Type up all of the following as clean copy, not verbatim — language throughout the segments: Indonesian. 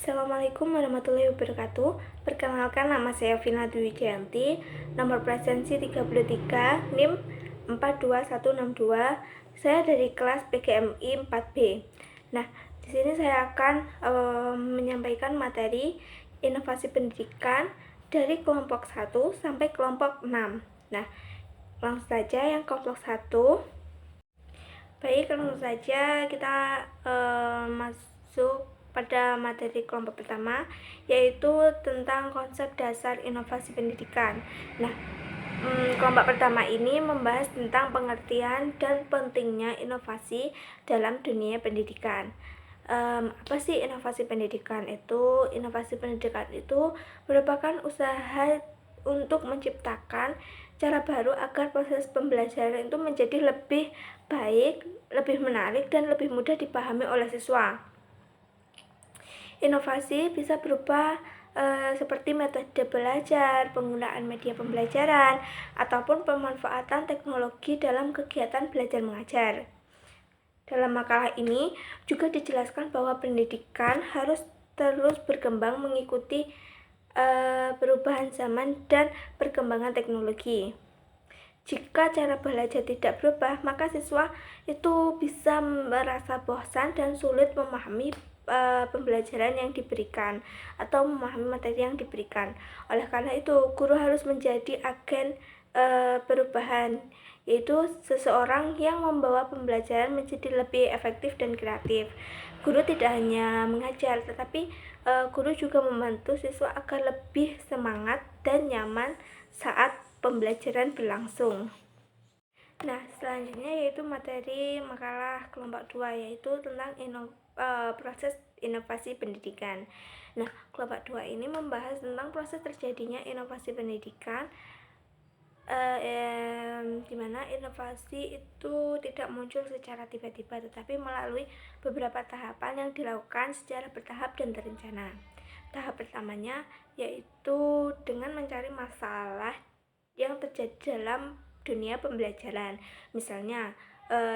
Assalamualaikum warahmatullahi wabarakatuh. Perkenalkan, nama saya Vina Dwi Jayanti, nomor presensi 33, NIM 42162. Saya dari kelas PGMI 4B. Nah, di sini saya akan menyampaikan materi inovasi pendidikan dari kelompok 1 sampai kelompok 6. Nah, langsung saja yang kelompok 1. Baik, langsung saja kita masuk pada materi kelompok pertama, yaitu tentang konsep dasar inovasi pendidikan. Nah, kelompok pertama ini membahas tentang pengertian dan pentingnya inovasi dalam dunia pendidikan. Apa sih inovasi pendidikan itu? Inovasi pendidikan itu merupakan usaha untuk menciptakan cara baru agar proses pembelajaran itu menjadi lebih baik, lebih menarik, dan lebih mudah dipahami oleh siswa. Inovasi bisa berupa seperti metode belajar, penggunaan media pembelajaran, ataupun pemanfaatan teknologi dalam kegiatan belajar mengajar. Dalam makalah ini juga dijelaskan bahwa pendidikan harus terus berkembang mengikuti perubahan zaman dan perkembangan teknologi. Jika cara belajar tidak berubah, maka siswa itu bisa merasa bosan dan sulit memahami pembelajaran yang diberikan atau memahami materi yang diberikan. Oleh karena itu, guru harus menjadi agen perubahan, yaitu seseorang yang membawa pembelajaran menjadi lebih efektif dan kreatif. Guru tidak hanya mengajar, tetapi guru juga membantu siswa agar lebih semangat dan nyaman saat pembelajaran berlangsung. Nah, selanjutnya yaitu materi makalah kelompok 2, yaitu tentang proses inovasi pendidikan. Nah, kelompok 2 ini membahas tentang proses terjadinya inovasi pendidikan, di mana inovasi itu tidak muncul secara tiba-tiba, tetapi melalui beberapa tahapan yang dilakukan secara bertahap dan terencana. Tahap pertamanya yaitu dengan mencari masalah yang terjadi dalam dunia pembelajaran. Misalnya,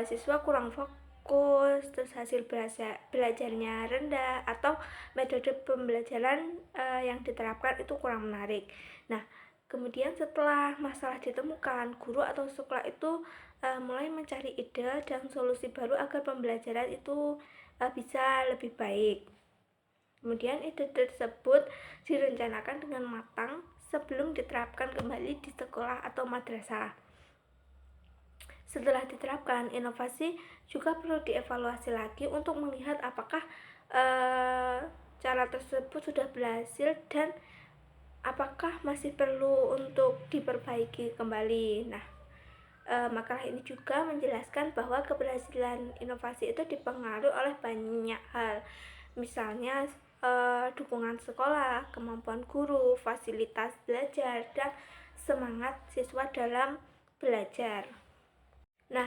siswa kurang fokus, terus hasil belajarnya rendah, atau metode pembelajaran yang diterapkan itu kurang menarik. Nah, kemudian setelah masalah ditemukan, guru atau sekolah itu mulai mencari ide dan solusi baru agar pembelajaran itu bisa lebih baik. Kemudian ide tersebut direncanakan dengan matang sebelum diterapkan kembali di sekolah atau madrasah. Setelah diterapkan, inovasi juga perlu dievaluasi lagi untuk melihat apakah cara tersebut sudah berhasil dan apakah masih perlu untuk diperbaiki kembali. Nah, makalah ini juga menjelaskan bahwa keberhasilan inovasi itu dipengaruhi oleh banyak hal. Misalnya dukungan sekolah, kemampuan guru, fasilitas belajar, dan semangat siswa dalam belajar. Nah,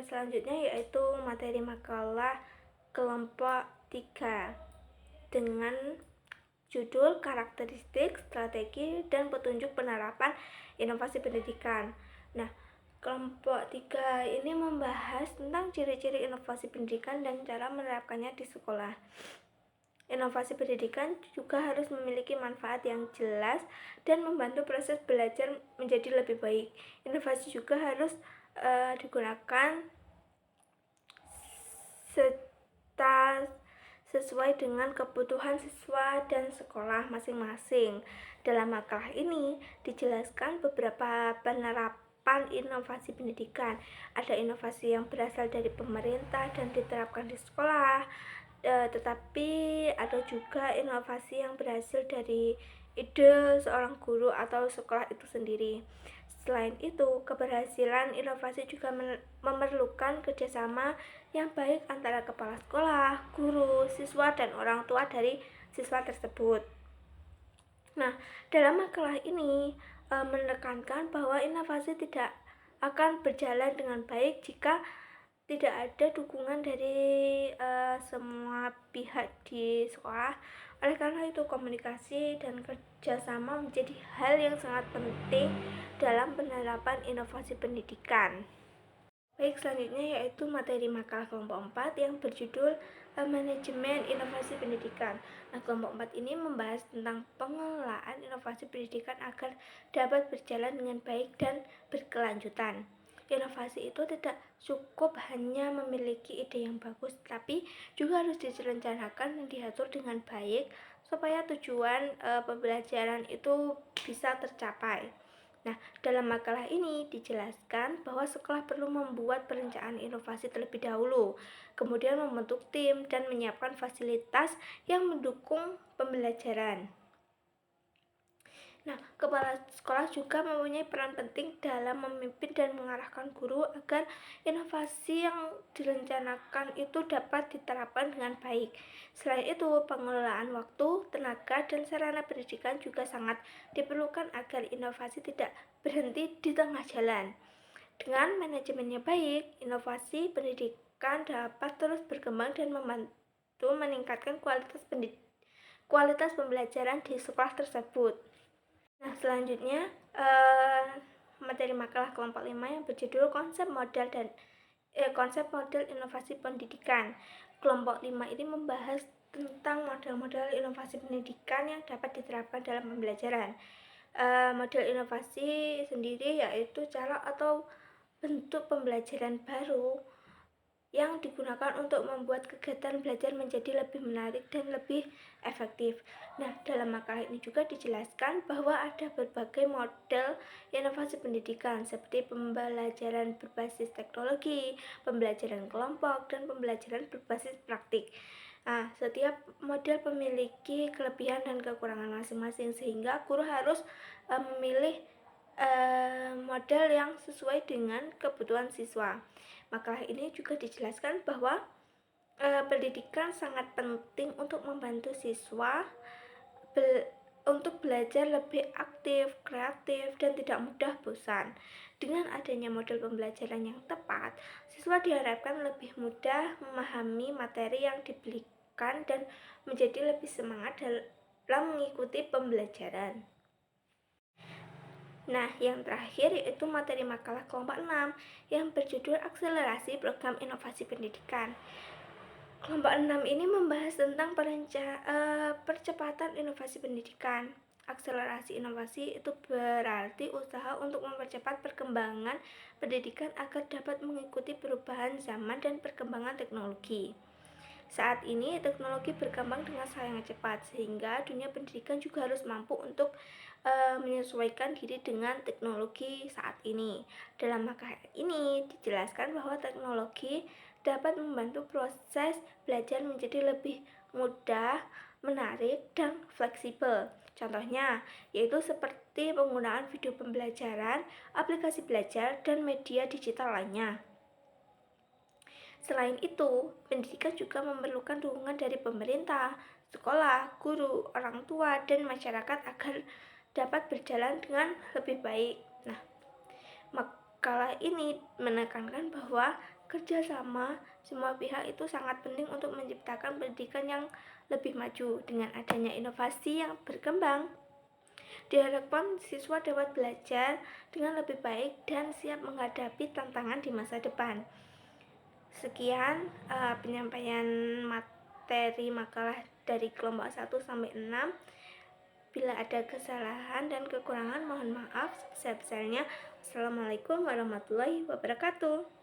selanjutnya yaitu materi makalah kelompok 3 dengan judul karakteristik, strategi, dan petunjuk penerapan inovasi pendidikan. Nah, kelompok 3 ini membahas tentang ciri-ciri inovasi pendidikan dan cara menerapkannya di sekolah. Inovasi pendidikan juga harus memiliki manfaat yang jelas dan membantu proses belajar menjadi lebih baik. Inovasi juga harus digunakan sesuai dengan kebutuhan siswa dan sekolah masing-masing. Dalam makalah ini dijelaskan beberapa penerapan inovasi pendidikan. Ada inovasi yang berasal dari pemerintah dan diterapkan di sekolah, tetapi ada juga inovasi yang berhasil dari ide seorang guru atau sekolah itu sendiri. Selain itu, keberhasilan inovasi juga memerlukan kerjasama yang baik antara kepala sekolah, guru, siswa, dan orang tua dari siswa tersebut. Nah, dalam makalah ini menekankan bahwa inovasi tidak akan berjalan dengan baik jika tidak ada dukungan dari semua pihak di sekolah. Oleh karena itu, komunikasi dan kerjasama menjadi hal yang sangat penting dalam penerapan inovasi pendidikan. Baik, selanjutnya yaitu materi makalah kelompok 4 yang berjudul manajemen inovasi pendidikan. Nah, kelompok 4 ini membahas tentang pengelolaan inovasi pendidikan agar dapat berjalan dengan baik dan berkelanjutan. Inovasi itu tidak cukup hanya memiliki ide yang bagus, tapi juga harus direncanakan dan diatur dengan baik supaya tujuan pembelajaran itu bisa tercapai. Nah, dalam makalah ini dijelaskan bahwa sekolah perlu membuat perencanaan inovasi terlebih dahulu, kemudian membentuk tim dan menyiapkan fasilitas yang mendukung pembelajaran. Nah, kepala sekolah juga mempunyai peran penting dalam memimpin dan mengarahkan guru agar inovasi yang direncanakan itu dapat diterapkan dengan baik. Selain itu, pengelolaan waktu, tenaga, dan sarana pendidikan juga sangat diperlukan agar inovasi tidak berhenti di tengah jalan. Dengan manajemennya baik, inovasi pendidikan dapat terus berkembang dan membantu meningkatkan kualitas pembelajaran di sekolah tersebut. Nah, selanjutnya materi makalah kelompok 5 yang berjudul konsep model inovasi pendidikan. Kelompok 5 ini membahas tentang model-model inovasi pendidikan yang dapat diterapkan dalam pembelajaran. Model inovasi sendiri yaitu cara atau bentuk pembelajaran baru yang digunakan untuk membuat kegiatan belajar menjadi lebih menarik dan lebih efektif. Nah, dalam makalah ini juga dijelaskan bahwa ada berbagai model inovasi pendidikan seperti pembelajaran berbasis teknologi, pembelajaran kelompok, dan pembelajaran berbasis praktik. Nah, setiap model memiliki kelebihan dan kekurangan masing-masing sehingga guru harus memilih model yang sesuai dengan kebutuhan siswa. Makalah ini juga dijelaskan bahwa pendidikan sangat penting untuk membantu siswa untuk belajar lebih aktif, kreatif, dan tidak mudah bosan. Dengan adanya model pembelajaran yang tepat, siswa diharapkan lebih mudah memahami materi yang diberikan dan menjadi lebih semangat dalam mengikuti pembelajaran. Nah, yang terakhir yaitu materi makalah kelompok 6 yang berjudul Akselerasi Program Inovasi Pendidikan. Kelompok 6 ini membahas tentang percepatan inovasi pendidikan. Akselerasi inovasi itu berarti usaha untuk mempercepat perkembangan pendidikan agar dapat mengikuti perubahan zaman dan perkembangan teknologi. Saat ini teknologi berkembang dengan sangat cepat sehingga dunia pendidikan juga harus mampu untuk menyesuaikan diri dengan teknologi saat ini. Dalam makalah ini dijelaskan bahwa teknologi dapat membantu proses belajar menjadi lebih mudah, menarik, dan fleksibel. Contohnya yaitu seperti penggunaan video pembelajaran, aplikasi belajar, dan media digital lainnya. Selain itu, pendidikan juga memerlukan dukungan dari pemerintah, sekolah, guru, orang tua, dan masyarakat agar dapat berjalan dengan lebih baik. Nah, makalah ini menekankan bahwa kerjasama semua pihak itu sangat penting untuk menciptakan pendidikan yang lebih maju. Dengan adanya inovasi yang berkembang, diharapkan siswa dapat belajar dengan lebih baik dan siap menghadapi tantangan di masa depan. Sekian penyampaian materi makalah dari kelompok 1 sampai 6. Bila ada kesalahan dan kekurangan mohon maaf sebesar-besarnya. Assalamualaikum warahmatullahi wabarakatuh.